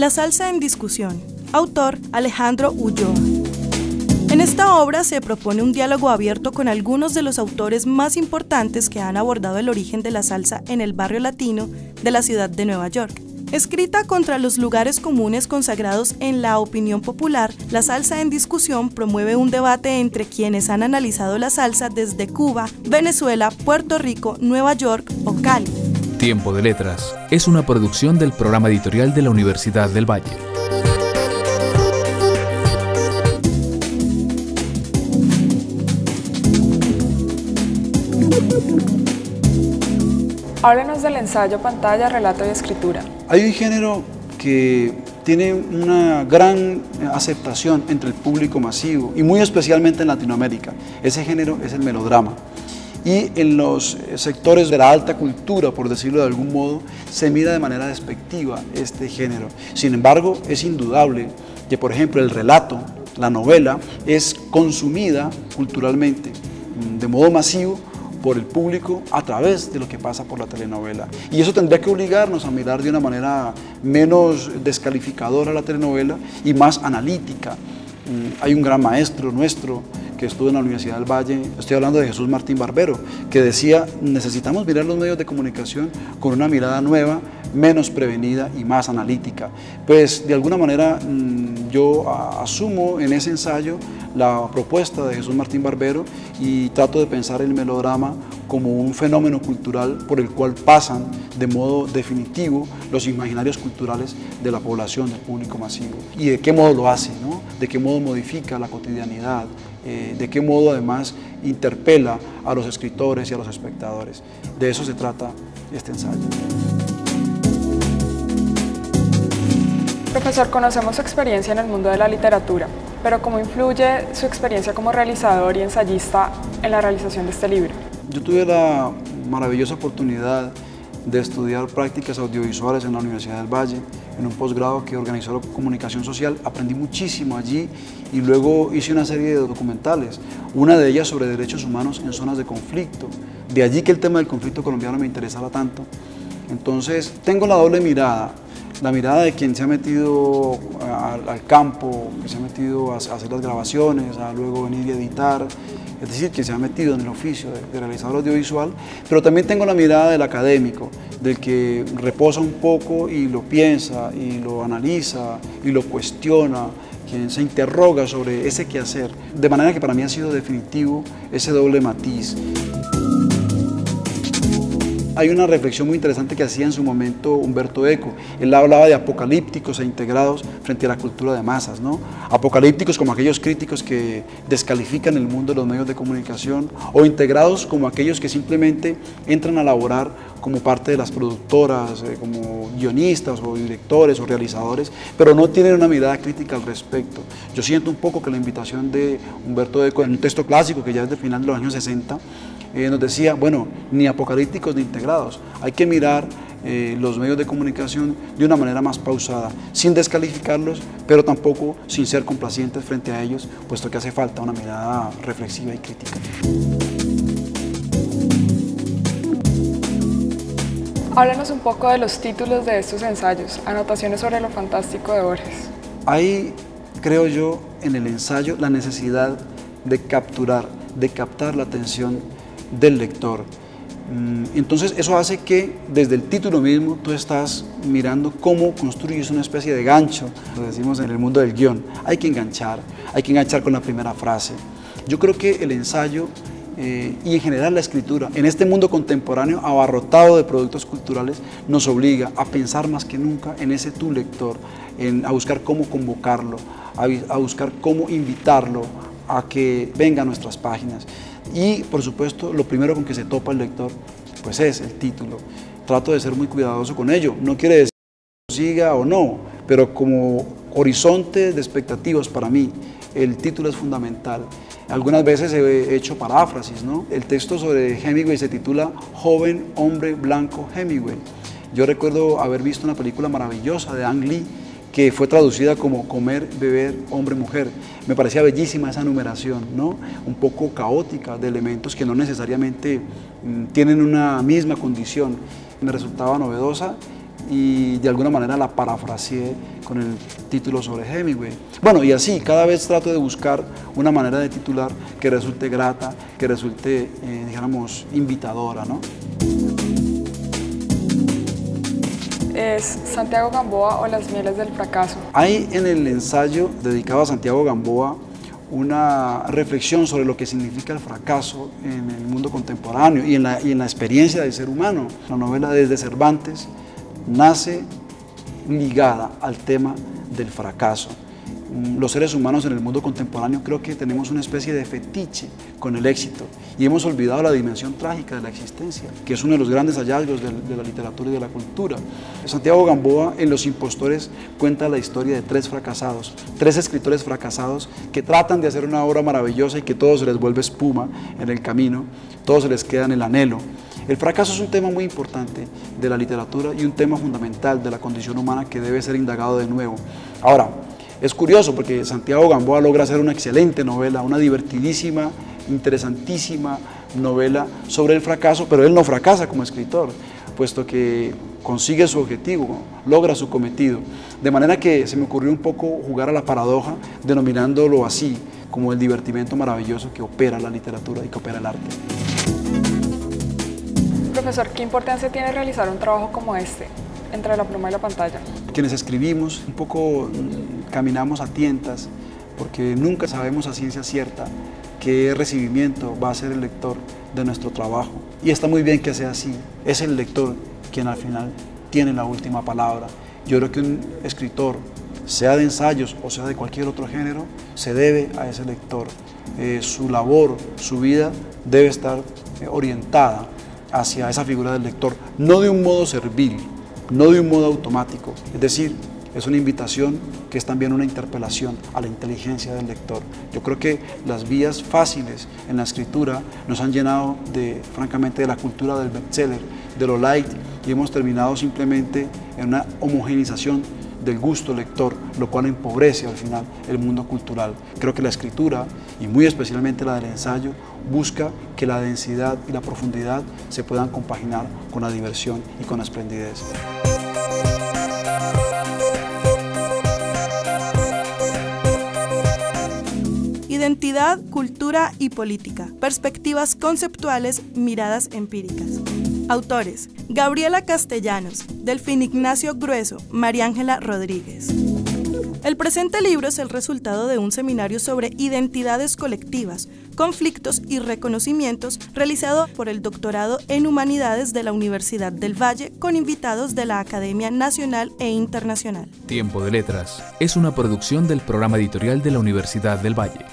La salsa en discusión. Autor Alejandro Ulloa. En esta obra se propone un diálogo abierto con algunos de los autores más importantes que han abordado el origen de la salsa en el barrio latino de la ciudad de Nueva York. Escrita contra los lugares comunes consagrados en la opinión popular, La salsa en discusión promueve un debate entre quienes han analizado la salsa desde Cuba, Venezuela, Puerto Rico, Nueva York o Cali. Tiempo de Letras es una producción del programa editorial de la Universidad del Valle. Háblenos del ensayo, pantalla, relato y escritura. Hay un género que tiene una gran aceptación entre el público masivo y muy especialmente en Latinoamérica. Ese género es el melodrama. Y en los sectores de la alta cultura, por decirlo de algún modo, se mira de manera despectiva este género. Sin embargo, es indudable que, por ejemplo, el relato, la novela, es consumida culturalmente de modo masivo por el público a través de lo que pasa por la telenovela. Y eso tendría que obligarnos a mirar de una manera menos descalificadora la telenovela y más analítica. Hay un gran maestro nuestro que estuvo en la Universidad del Valle, estoy hablando de Jesús Martín Barbero, que decía: necesitamos mirar los medios de comunicación con una mirada nueva, menos prevenida y más analítica. Pues de alguna manera yo asumo en ese ensayo la propuesta de Jesús Martín Barbero y trato de pensar el melodrama como un fenómeno cultural por el cual pasan de modo definitivo los imaginarios culturales de la población, del público masivo. Y de qué modo lo hace, ¿no? De qué modo modifica la cotidianidad, de qué modo además interpela a los escritores y a los espectadores. De eso se trata este ensayo. Profesor, conocemos su experiencia en el mundo de la literatura, pero ¿cómo influye su experiencia como realizador y ensayista en la realización de este libro? Yo tuve la maravillosa oportunidad de estudiar prácticas audiovisuales en la Universidad del Valle, en un posgrado que organizó la comunicación social. Aprendí muchísimo allí y luego hice una serie de documentales, una de ellas sobre derechos humanos en zonas de conflicto. De allí que el tema del conflicto colombiano me interesara tanto. Entonces tengo la doble mirada. La mirada de quien se ha metido al campo, que se ha metido a hacer las grabaciones, a luego venir y editar, es decir, quien se ha metido en el oficio de realizador audiovisual, pero también tengo la mirada del académico, del que reposa un poco y lo piensa, y lo analiza, y lo cuestiona, quien se interroga sobre ese quehacer, de manera que para mí ha sido definitivo ese doble matiz. Hay una reflexión muy interesante que hacía en su momento Umberto Eco. Él hablaba de apocalípticos e integrados frente a la cultura de masas, ¿no? Apocalípticos como aquellos críticos que descalifican el mundo de los medios de comunicación, o integrados como aquellos que simplemente entran a laborar como parte de las productoras, como guionistas o directores o realizadores, pero no tienen una mirada crítica al respecto. Yo siento un poco que la invitación de Umberto Eco, en un texto clásico que ya es del final de los años 60, nos decía, bueno, ni apocalípticos ni integrados, hay que mirar los medios de comunicación de una manera más pausada, sin descalificarlos, pero tampoco sin ser complacientes frente a ellos, puesto que hace falta una mirada reflexiva y crítica. Háblanos un poco de los títulos de estos ensayos, Anotaciones sobre lo fantástico de Borges. Hay, creo yo, en el ensayo la necesidad de captar la atención del lector. Entonces eso hace que desde el título mismo tú estás mirando cómo construyes una especie de gancho, lo decimos en el mundo del guión. Hay que enganchar con la primera frase. Yo creo que el ensayo y en general la escritura, en este mundo contemporáneo abarrotado de productos culturales, nos obliga a pensar más que nunca en ese tu lector, a buscar cómo convocarlo, a buscar cómo invitarlo a que venga a nuestras páginas. Y por supuesto lo primero con que se topa el lector pues es el título. Trato de ser muy cuidadoso con ello, no quiere decir que siga o no, pero como horizonte de expectativas para mí el título es fundamental. Algunas veces he hecho paráfrasis, ¿no? El texto sobre Hemingway se titula Joven hombre blanco Hemingway. Yo recuerdo haber visto una película maravillosa de Ang Lee que fue traducida como Comer, Beber, Hombre, Mujer. Me parecía bellísima esa numeración, ¿no? Un poco caótica de elementos que no necesariamente tienen una misma condición. Me resultaba novedosa y de alguna manera la parafraseé con el título sobre Hemingway. Bueno, y así, cada vez trato de buscar una manera de titular que resulte grata, que resulte, dijéramos, invitadora, ¿no? Es Santiago Gamboa o Las mieles del fracaso. Hay en el ensayo dedicado a Santiago Gamboa una reflexión sobre lo que significa el fracaso en el mundo contemporáneo y en la experiencia del ser humano. La novela desde Cervantes nace ligada al tema del fracaso. Los seres humanos en el mundo contemporáneo creo que tenemos una especie de fetiche con el éxito y hemos olvidado la dimensión trágica de la existencia, que es uno de los grandes hallazgos de la literatura y de la cultura. Santiago Gamboa en Los impostores cuenta la historia de tres fracasados, tres escritores fracasados que tratan de hacer una obra maravillosa y que todo se les vuelve espuma en el camino, todo se les queda en el anhelo. El fracaso es un tema muy importante de la literatura y un tema fundamental de la condición humana que debe ser indagado de nuevo. Ahora, es curioso porque Santiago Gamboa logra hacer una excelente novela, una divertidísima, interesantísima novela sobre el fracaso, pero él no fracasa como escritor, puesto que consigue su objetivo, logra su cometido. De manera que se me ocurrió un poco jugar a la paradoja, denominándolo así, como el divertimento maravilloso que opera la literatura y que opera el arte. Profesor, ¿qué importancia tiene realizar un trabajo como este, entre la pluma y la pantalla? Quienes escribimos un poco caminamos a tientas porque nunca sabemos a ciencia cierta qué recibimiento va a hacer el lector de nuestro trabajo. Y está muy bien que sea así, es el lector quien al final tiene la última palabra. Yo creo que un escritor, sea de ensayos o sea de cualquier otro género, se debe a ese lector. Su labor, su vida debe estar orientada hacia esa figura del lector, no de un modo servil, no de un modo automático, es decir, es una invitación que es también una interpelación a la inteligencia del lector. Yo creo que las vías fáciles en la escritura nos han llenado francamente de la cultura del bestseller, de lo light, y hemos terminado simplemente en una homogenización del gusto lector, lo cual empobrece al final el mundo cultural. Creo que la escritura, y muy especialmente la del ensayo, busca que la densidad y la profundidad se puedan compaginar con la diversión y con la esplendidez. Identidad, cultura y política. Perspectivas conceptuales, miradas empíricas. Autores: Gabriela Castellanos, Delfín Ignacio Grueso, María Ángela Rodríguez. El presente libro es el resultado de un seminario sobre identidades colectivas, conflictos y reconocimientos realizado por el Doctorado en Humanidades de la Universidad del Valle con invitados de la Academia Nacional e Internacional. Tiempo de Letras es una producción del programa editorial de la Universidad del Valle.